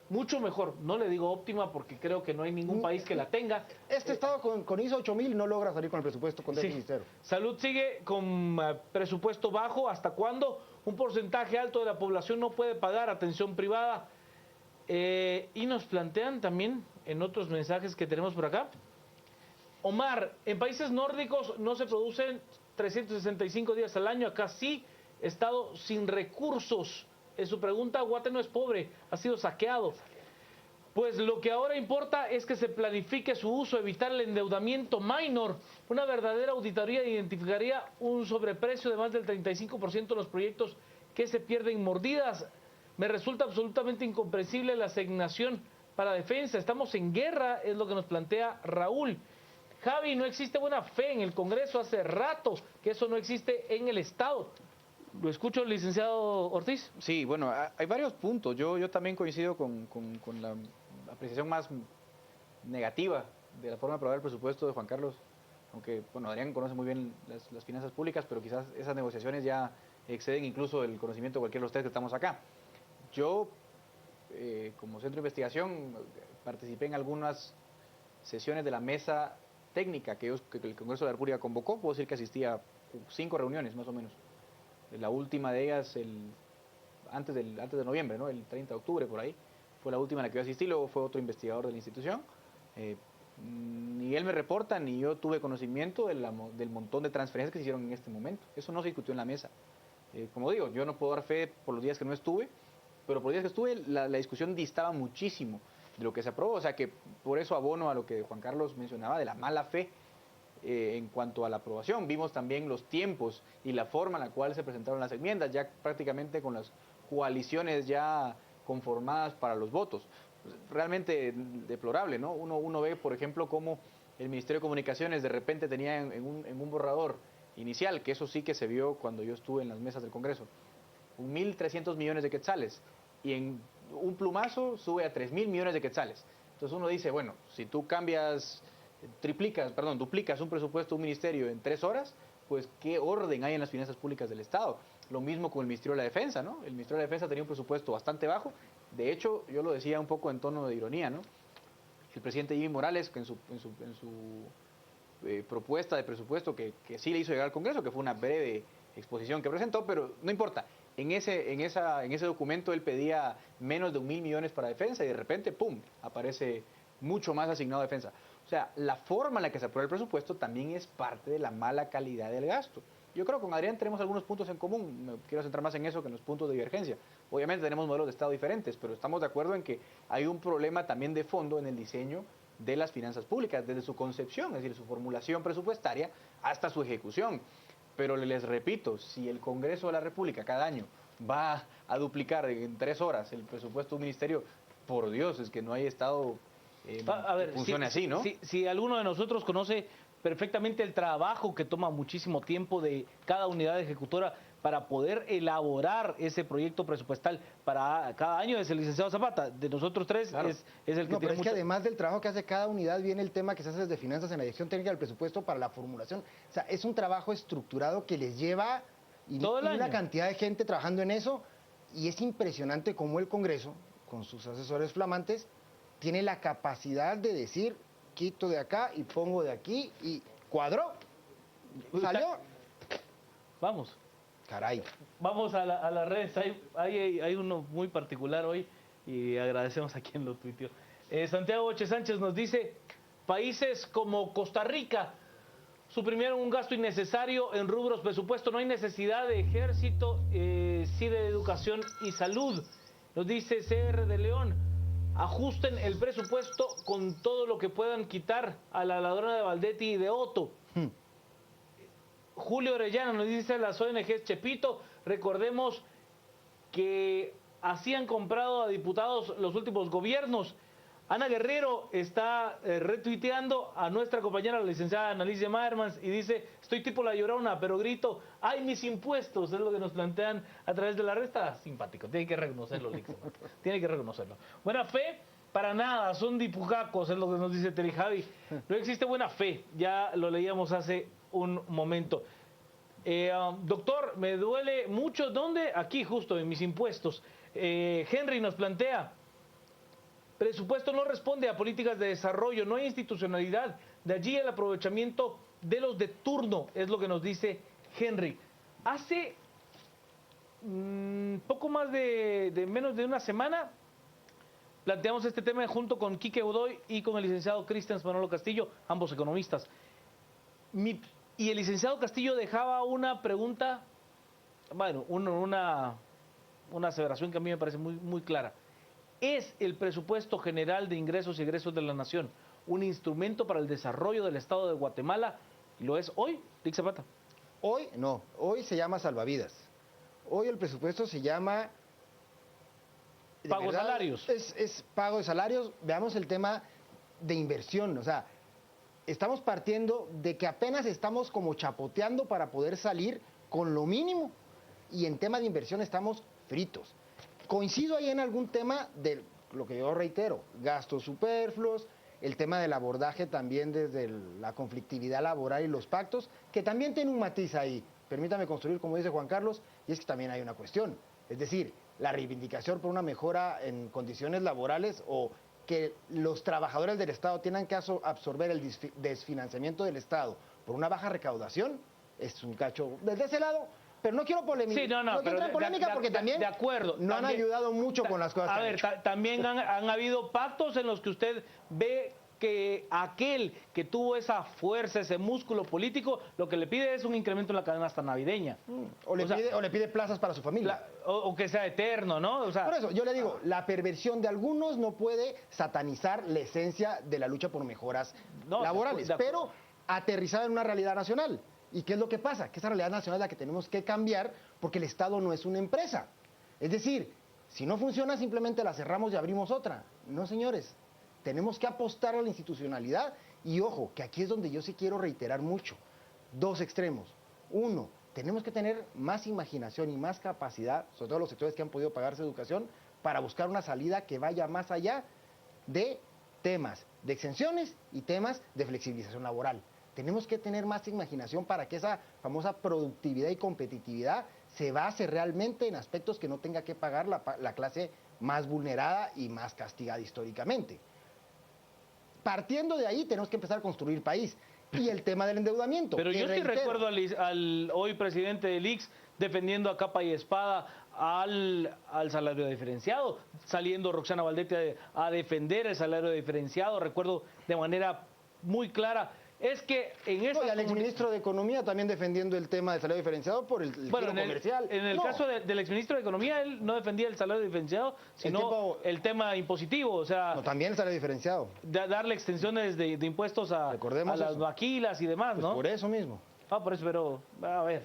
mucho mejor, no le digo óptima porque creo que no hay ningún país que la tenga. Este estado con ISO 8000 no logra salir con el presupuesto con déficit cero. Salud sigue con presupuesto bajo. ¿Hasta cuándo? Un porcentaje alto de la población no puede pagar atención privada. Y nos plantean también en otros mensajes que tenemos por acá. Omar, en países nórdicos no se producen 365 días al año, acá sí, estado sin recursos. En su pregunta, Guate no es pobre, ha sido saqueado. Pues lo que ahora importa es que se planifique su uso, evitar el endeudamiento minor. Una verdadera auditoría identificaría un sobreprecio de más del 35% de los proyectos que se pierden mordidas. Me resulta absolutamente incomprensible la asignación para defensa. Estamos en guerra, es lo que nos plantea Raúl. Javi, no existe buena fe en el Congreso, hace rato que eso no existe en el Estado. ¿Lo escucho, licenciado Ortiz? Sí, bueno, hay varios puntos. Yo también coincido con la apreciación más negativa de la forma de aprobar el presupuesto de Juan Carlos, aunque, bueno, Adrián conoce muy bien las finanzas públicas, pero quizás esas negociaciones ya exceden incluso el conocimiento de cualquiera de ustedes que estamos acá. Yo, como centro de investigación, participé en algunas sesiones de la mesa técnica que el Congreso de la República convocó. Puedo decir que asistí a 5 reuniones más o menos. La última de ellas antes de noviembre, ¿no? El 30 de octubre por ahí, fue la última a la que yo asistí. Luego fue otro investigador de la institución. Ni él me reporta, ni yo tuve conocimiento del montón de transferencias que se hicieron en este momento. Eso no se discutió en la mesa. Como digo, yo no puedo dar fe por los días que no estuve, pero por los días que estuve la discusión distaba muchísimo de lo que se aprobó. O sea que por eso abono a lo que Juan Carlos mencionaba de la mala fe en cuanto a la aprobación. Vimos también los tiempos y la forma en la cual se presentaron las enmiendas, ya prácticamente con las coaliciones ya conformadas para los votos. Realmente deplorable, ¿no? Uno ve, por ejemplo, cómo el Ministerio de Comunicaciones de repente tenía en un borrador inicial, que eso sí que se vio cuando yo estuve en las mesas del Congreso, 1.300 millones de quetzales, y en un plumazo sube a 3.000 millones de quetzales. Entonces uno dice, bueno, si tú duplicas un presupuesto de un ministerio en 3 horas, pues qué orden hay en las finanzas públicas del Estado. Lo mismo con el Ministerio de la Defensa, ¿no? El Ministerio de la Defensa tenía un presupuesto bastante bajo. De hecho, yo lo decía un poco en tono de ironía, ¿no? El presidente Jimmy Morales, en su propuesta de presupuesto que sí le hizo llegar al Congreso, que fue una breve exposición que presentó, pero no importa. En ese documento él pedía menos de 1.000 millones para defensa y de repente, ¡pum!, aparece mucho más asignado a defensa. O sea, la forma en la que se aprueba el presupuesto también es parte de la mala calidad del gasto. Yo creo que con Adrián tenemos algunos puntos en común, me quiero centrar más en eso que en los puntos de divergencia. Obviamente tenemos modelos de Estado diferentes, pero estamos de acuerdo en que hay un problema también de fondo en el diseño de las finanzas públicas, desde su concepción, es decir, su formulación presupuestaria hasta su ejecución. Pero les repito, si el Congreso de la República cada año va a duplicar en 3 horas el presupuesto de un ministerio, por Dios, es que no hay Estado que funcione así, ¿no? Si alguno de nosotros conoce perfectamente el trabajo que toma muchísimo tiempo de cada unidad ejecutora para poder elaborar ese proyecto presupuestal para cada año, es el licenciado Zapata. De nosotros tres, claro, es el que No, pero tiene es que además del trabajo que hace cada unidad, viene el tema que se hace desde finanzas en la dirección técnica del presupuesto para la formulación. O sea, es un trabajo estructurado que les lleva todo el una año. cantidad de gente trabajando en eso, y es impresionante cómo el Congreso, con sus asesores flamantes, tiene la capacidad de decir, quito de acá y pongo de aquí, y cuadró, salió. Vamos. Caray. Vamos a las redes, hay uno muy particular hoy y agradecemos a quien lo tuiteó. Santiago Oche Sánchez nos dice, países como Costa Rica suprimieron un gasto innecesario en rubros presupuesto, no hay necesidad de ejército, sí de educación y salud. Nos dice CR de León, ajusten el presupuesto con todo lo que puedan quitar a la ladrona de Valdetti y de Otto. Julio Orellana nos dice las ONGs Chepito, recordemos que así han comprado a diputados los últimos gobiernos. Ana Guerrero está retuiteando a nuestra compañera, la licenciada Annalicia Maermans, y dice, estoy tipo La Llorona, pero grito, ¡ay, mis impuestos! Es lo que nos plantean a través de la resta. Simpático, tiene que reconocerlo, Lixon. Tiene que reconocerlo. Buena fe, para nada, son dipujacos, es lo que nos dice Teri Javi. No existe buena fe, ya lo leíamos hace un momento. Doctor, me duele mucho, ¿dónde? Aquí justo, en mis impuestos. Henry nos plantea, presupuesto no responde a políticas de desarrollo, no hay institucionalidad, de allí el aprovechamiento de los de turno, es lo que nos dice Henry. Hace poco más de menos de una semana, planteamos este tema junto con Quique Godoy y con el licenciado Cristian Manolo Castillo, ambos economistas. Y el licenciado Castillo dejaba una pregunta, bueno, una aseveración que a mí me parece muy clara. ¿Es el presupuesto general de ingresos y egresos de la nación un instrumento para el desarrollo del Estado de Guatemala? ¿Y lo es hoy, Dix Zapata? Hoy no, hoy se llama salvavidas. Hoy el presupuesto se llama... Pago de salarios. Es pago de salarios. Veamos el tema de inversión, o sea... Estamos partiendo de que apenas estamos como chapoteando para poder salir con lo mínimo, y en tema de inversión estamos fritos. Coincido ahí en algún tema de lo que yo reitero, gastos superfluos, el tema del abordaje también desde la conflictividad laboral y los pactos, que también tiene un matiz ahí. Permítame construir, como dice Juan Carlos, y es que también hay una cuestión, es decir, la reivindicación por una mejora en condiciones laborales o que los trabajadores del Estado tengan que absorber el desfinanciamiento del Estado por una baja recaudación, es un cacho desde ese lado, pero no quiero polemizar. Sí, no, quiero entrar en polémica porque también de acuerdo, no han ayudado mucho con las cosas. A ver, también han habido pactos en los que usted ve que aquel que tuvo esa fuerza, ese músculo político, lo que le pide es un incremento en la canasta navideña. O le pide plazas para su familia. O que sea eterno, ¿no? O sea, por eso, yo le digo, la perversión de algunos no puede satanizar la esencia de la lucha por mejoras laborales, pero aterrizada en una realidad nacional. ¿Y qué es lo que pasa? Que esa realidad nacional es la que tenemos que cambiar, porque el Estado no es una empresa. Es decir, si no funciona, simplemente la cerramos y abrimos otra. No, señores. Tenemos que apostar a la institucionalidad y ojo, que aquí es donde yo sí quiero reiterar mucho. Dos extremos. Uno, tenemos que tener más imaginación y más capacidad, sobre todo los sectores que han podido pagarse educación, para buscar una salida que vaya más allá de temas de exenciones y temas de flexibilización laboral. Tenemos que tener más imaginación para que esa famosa productividad y competitividad se base realmente en aspectos que no tenga que pagar la clase más vulnerada y más castigada históricamente. Partiendo de ahí, tenemos que empezar a construir país. Y el tema del endeudamiento. Pero yo sí reitero, recuerdo al hoy presidente del ICS defendiendo a capa y espada al salario diferenciado, saliendo Roxana Valdete a defender el salario diferenciado. Recuerdo de manera muy clara. Es que en esa y al exministro de Economía también defendiendo el tema del salario diferenciado por el bueno, giro comercial. En el caso del exministro de Economía, él no defendía el salario diferenciado, sino el tema impositivo, o sea, No, también el salario diferenciado. darle extensiones de impuestos a Recordemos las eso. maquilas y demás, Pues ¿no? por eso mismo. Ah, por eso, pero a ver,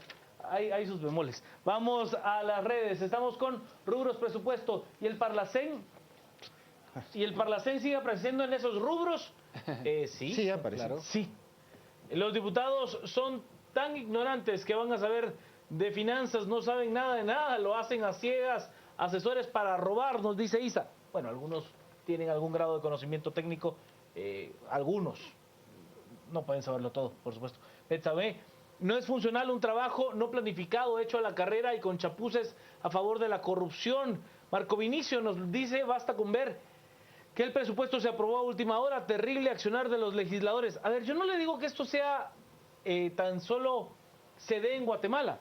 hay sus bemoles. Vamos a las redes, estamos con rubros presupuesto y el Parlacén. ¿Y el Parlacén sigue apareciendo en esos rubros? Sí. Sí, aparece. Claro. Sí. Los diputados son tan ignorantes que van a saber de finanzas, no saben nada de nada, lo hacen a ciegas, asesores para robar, nos dice Isa. Bueno, algunos tienen algún grado de conocimiento técnico, algunos no pueden saberlo todo, por supuesto. Betsabe, no es funcional un trabajo no planificado, hecho a la carrera y con chapuces a favor de la corrupción. Marco Vinicio nos dice, basta con ver que el presupuesto se aprobó a última hora, terrible accionar de los legisladores. A ver, yo no le digo que esto sea tan solo se dé en Guatemala.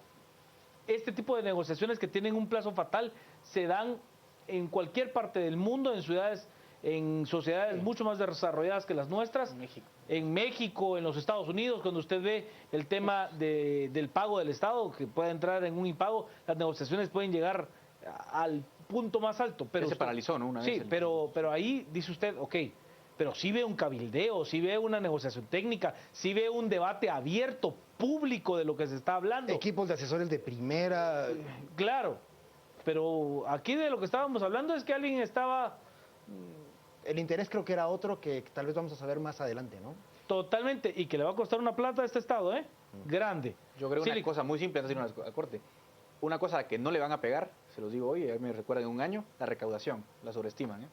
Este tipo de negociaciones que tienen un plazo fatal se dan en cualquier parte del mundo, en ciudades, en sociedades mucho más desarrolladas que las nuestras. En México, en los Estados Unidos, cuando usted ve el tema del pago del Estado, que puede entrar en un impago, las negociaciones pueden llegar al punto más alto. Pero Se paralizó, ¿no? Una sí, vez pero ahí dice usted, ok, pero sí ve un cabildeo, sí ve una negociación técnica, sí ve un debate abierto, público de lo que se está hablando. Equipos de asesores de primera. Claro, pero aquí de lo que estábamos hablando es que alguien estaba El interés creo que era otro que tal vez vamos a saber más adelante, ¿no? totalmente, y que le va a costar una plata a este Estado, ¿eh? Grande. Yo creo Sí, una cosa muy simple antes de ir a corte. Una cosa que no le van a pegar, se los digo hoy, me recuerdan en un año, la recaudación, la sobreestiman. la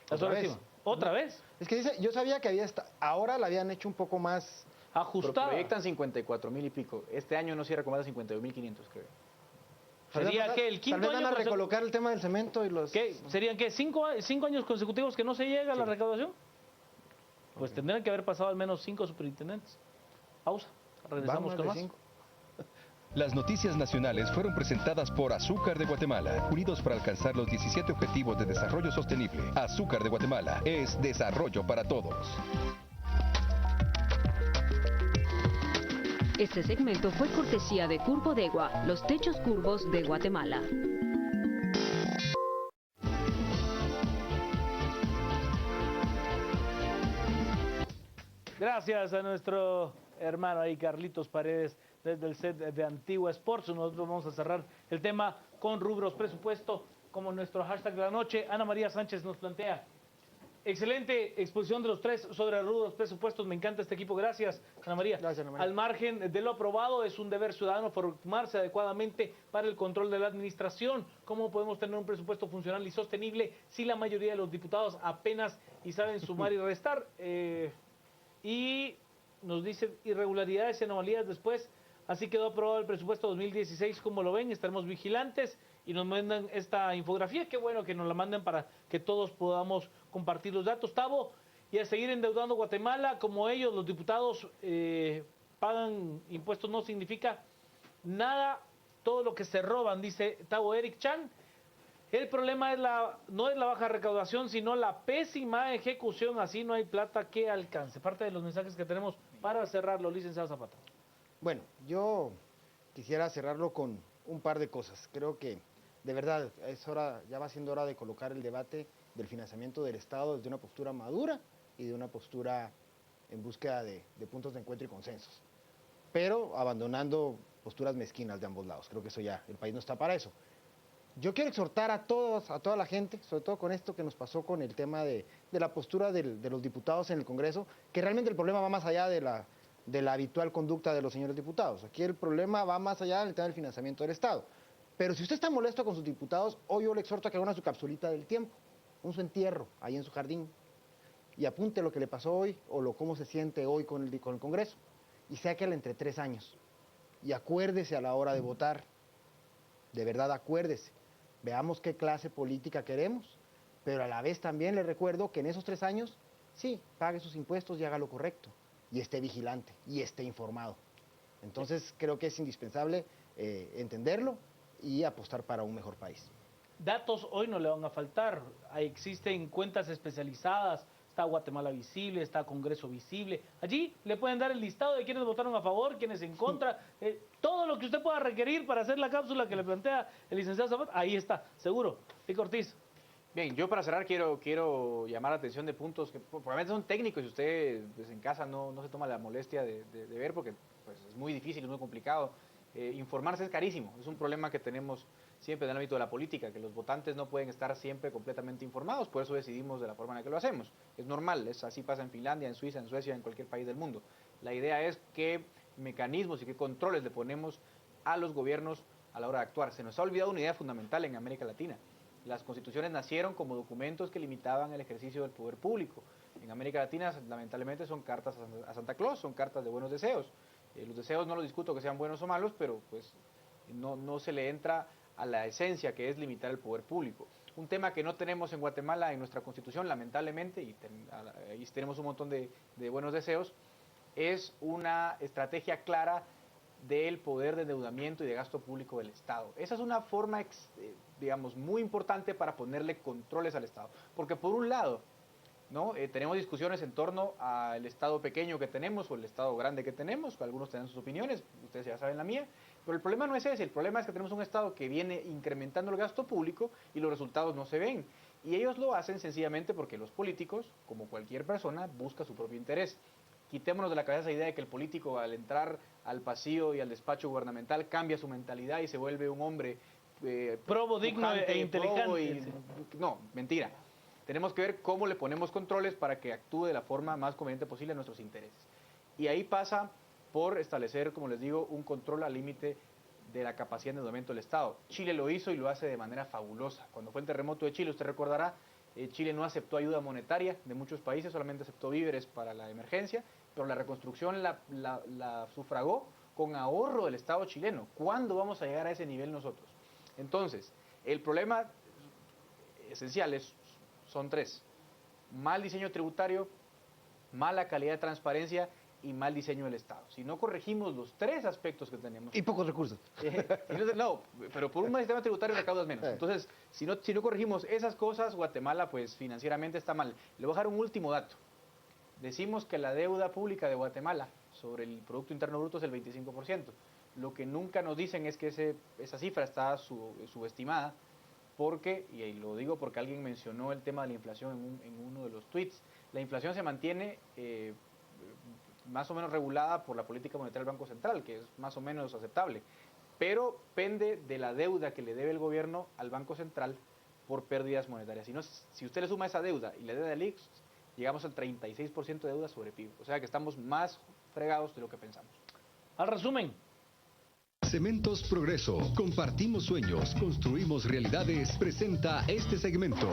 ¿Otra sobreestima. vez? ¿Otra vez? Es que dice, yo sabía que ahora la habían hecho un poco más. Ajustada. Proyectan 54,000 y pico. Este año no cierra como más de 52,500, creo. ¿Sería que el quinto Tal vez van a año recolocar el tema del cemento y los. ¿Qué? ¿Serían qué? ¿Cinco años consecutivos que no se llega a la recaudación? Pues tendrían que haber pasado al menos 5 superintendentes. Pausa. Regresamos Van con de más. 5. Las noticias nacionales fueron presentadas por Azúcar de Guatemala, unidos para alcanzar los 17 Objetivos de Desarrollo Sostenible. Azúcar de Guatemala es desarrollo para todos. Este segmento fue cortesía de Curvodegua, los techos curvos de Guatemala. Gracias a nuestro hermano ahí, Carlitos Paredes, desde el set de Antigua Sports. Nosotros vamos a cerrar el tema con rubros presupuesto, como nuestro hashtag de la noche. Ana María Sánchez nos plantea: excelente exposición de los tres sobre rubros presupuestos. Me encanta este equipo. Gracias, Ana María. Gracias, Ana María. Al margen de lo aprobado, es un deber ciudadano formarse adecuadamente para el control de la administración. ¿Cómo podemos tener un presupuesto funcional y sostenible si la mayoría de los diputados apenas y saben sumar y restar? Y nos dicen irregularidades y anomalías después. Así quedó aprobado el presupuesto 2016. Como lo ven, estaremos vigilantes y nos mandan esta infografía. Qué bueno que nos la manden para que todos podamos compartir los datos. Tavo, y a seguir endeudando Guatemala, como ellos, los diputados pagan impuestos, no significa nada todo lo que se roban, dice Tavo Eric Chan. El problema es no es la baja recaudación, sino la pésima ejecución. Así no hay plata que alcance. Parte de los mensajes que tenemos para cerrarlo, licenciado Zapata. Bueno, yo quisiera cerrarlo con un par de cosas. Creo que de verdad es hora, ya va siendo hora de colocar el debate del financiamiento del Estado desde una postura madura y de una postura en búsqueda de puntos de encuentro y consensos, pero abandonando posturas mezquinas de ambos lados. Creo que eso ya, el país no está para eso. Yo quiero exhortar a toda la gente, sobre todo con esto que nos pasó con el tema de la postura de los diputados en el Congreso, que realmente el problema va más allá de de la habitual conducta de los señores diputados. Aquí el problema va más allá del tema del financiamiento del Estado. Pero si usted está molesto con sus diputados, hoy yo le exhorto a que haga su capsulita del tiempo, su entierro ahí en su jardín, y apunte lo que le pasó hoy o cómo se siente hoy con el Congreso, y sáquela entre 3 años. Y acuérdese a la hora de votar, de verdad acuérdese, veamos qué clase política queremos, pero a la vez también le recuerdo que en esos 3 años, sí, pague sus impuestos y haga lo correcto, y esté vigilante, y esté informado. Entonces creo que es indispensable entenderlo y apostar para un mejor país. Datos hoy no le van a faltar, existen cuentas especializadas, está Guatemala Visible, está Congreso Visible, allí le pueden dar el listado de quienes votaron a favor, quienes en contra, todo lo que usted pueda requerir para hacer la cápsula que le plantea el licenciado Zapata, ahí está, seguro. Pico Ortiz. Bien, yo para cerrar quiero llamar la atención de puntos que probablemente son técnicos y usted pues, en casa no se toma la molestia de ver porque pues, es muy difícil, es muy complicado. Informarse es carísimo, es un problema que tenemos siempre en el ámbito de la política, que los votantes no pueden estar siempre completamente informados, por eso decidimos de la forma en la que lo hacemos. Es normal, así pasa en Finlandia, en Suiza, en Suecia, en cualquier país del mundo. La idea es qué mecanismos y qué controles le ponemos a los gobiernos a la hora de actuar. Se nos ha olvidado una idea fundamental en América Latina. Las constituciones nacieron como documentos que limitaban el ejercicio del poder público. En América Latina, lamentablemente, son cartas a Santa Claus, son cartas de buenos deseos. Los deseos no los discuto que sean buenos o malos, pero pues no se le entra a la esencia que es limitar el poder público. Un tema que no tenemos en Guatemala en nuestra constitución, lamentablemente, y tenemos un montón de buenos deseos, es una estrategia clara del poder de endeudamiento y de gasto público del Estado. Esa es una forma, digamos, muy importante para ponerle controles al Estado. Porque por un lado, ¿no? Tenemos discusiones en torno al Estado pequeño que tenemos o el Estado grande que tenemos, algunos tienen sus opiniones, ustedes ya saben la mía, pero el problema no es ese, el problema es que tenemos un Estado que viene incrementando el gasto público y los resultados no se ven. Y ellos lo hacen sencillamente porque los políticos, como cualquier persona, busca su propio interés. Quitémonos de la cabeza esa idea de que el político al entrar al pasillo y al despacho gubernamental cambia su mentalidad y se vuelve un hombre probo, digno e inteligente. No, mentira. Tenemos que ver cómo le ponemos controles para que actúe de la forma más conveniente posible a nuestros intereses. Y ahí pasa por establecer, como les digo, un control al límite de la capacidad de endeudamiento del Estado. Chile lo hizo y lo hace de manera fabulosa. Cuando fue el terremoto de Chile, usted recordará, Chile no aceptó ayuda monetaria de muchos países, solamente aceptó víveres para la emergencia, pero la reconstrucción la sufragó con ahorro del Estado chileno. ¿Cuándo vamos a llegar a ese nivel nosotros? Entonces, el problema esencial son 3. Mal diseño tributario, mala calidad de transparencia y mal diseño del Estado. Si no corregimos los 3 aspectos que tenemos... Y pocos recursos. No, pero por un mal sistema tributario recaudas menos. Entonces, si no corregimos esas cosas, Guatemala pues financieramente está mal. Le voy a dejar un último dato. Decimos que la deuda pública de Guatemala sobre el Producto Interno Bruto es el 25%. Lo que nunca nos dicen es que esa cifra está subestimada, porque, y lo digo porque alguien mencionó el tema de la inflación en uno de los tweets, la inflación se mantiene más o menos regulada por la política monetaria del Banco Central, que es más o menos aceptable, pero pende de la deuda que le debe el gobierno al Banco Central por pérdidas monetarias. Si usted le suma esa deuda y la deuda del IX, llegamos al 36% de deuda sobre PIB, o sea que estamos más fregados de lo que pensamos. Al resumen. Cementos Progreso. Compartimos sueños, construimos realidades. Presenta este segmento.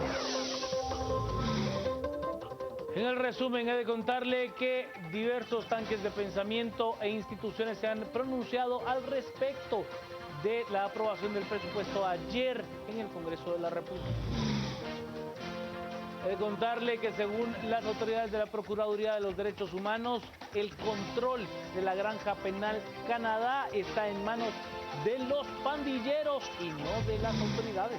En el resumen, he de contarle que diversos tanques de pensamiento e instituciones se han pronunciado al respecto de la aprobación del presupuesto ayer en el Congreso de la República. He de contarle que según las autoridades de la Procuraduría de los Derechos Humanos, el control de la Granja Penal Canadá está en manos de los pandilleros y no de las autoridades.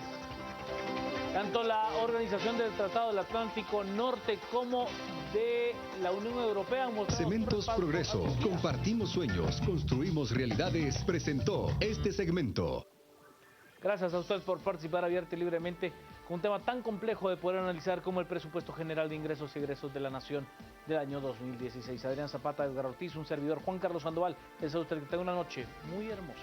Tanto la Organización del Tratado del Atlántico Norte como de la Unión Europea han mostrado Cementos Progreso. Compartimos sueños, construimos realidades. Presentó este segmento. Gracias a ustedes por participar abierta y libremente con un tema tan complejo de poder analizar como el presupuesto general de ingresos y egresos de la Nación del año 2016. Adrián Zapata, Edgar Ortiz, un servidor, Juan Carlos Sandoval. Les deseo a usted que tenga una noche muy hermosa.